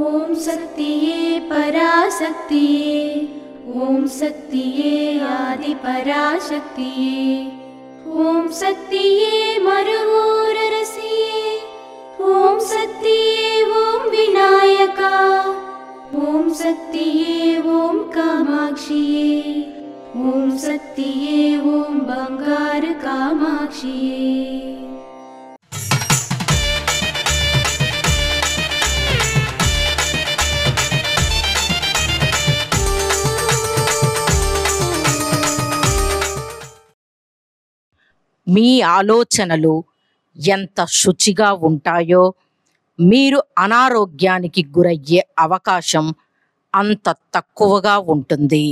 ఓం శక్తియే పరాశక్తియే, ఓం శక్తియే ఆది పరాశక్తియే, ఓం శక్తియే మరువూరరసియే, ఓం శక్తియే ఓం వినాయక, ఓం శక్తియే ఓం కామాక్షియే, ఓం శక్తియే ఓం బంగారు కామాక్షియే. మీ ఆలోచనలు ఎంత శుచిగా ఉంటాయో మీరు అనారోగ్యానికి గురయ్యే అవకాశం అంత తక్కువగా ఉంటుంది.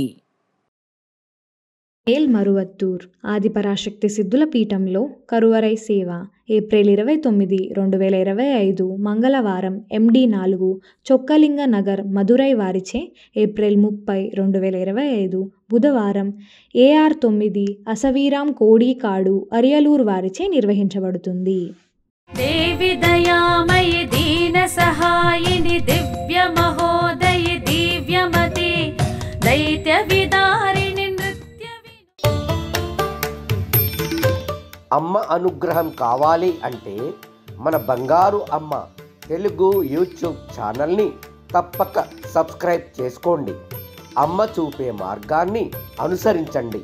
మేల్మరువత్తూర్ ఆదిపరాశక్తి సిద్ధుల పీఠంలో కరువరై సేవ ఏప్రిల్ 29, 2025 మంగళవారం MD 4 చొక్కలింగ నగర్ మదురై వారిచే ఏప్రిల్ 30, 2025 బుధవారం AR 9 అసవీరాం కోడీకాడు అరియలూరు వారిచే నిర్వహించబడుతుంది. దేవి దయామయి దీన సహాయిని దివ్య మహోదయ దివ్యమతి దైత్య విదారిణి అమ్మ అనుగ్రహం కావాలి అంటే మన బంగారు అమ్మ తెలుగు యూట్యూబ్ ఛానల్ని తప్పక సబ్స్క్రైబ్ చేసుకోండి. అమ్మ చూపే మార్గాన్ని అనుసరించండి.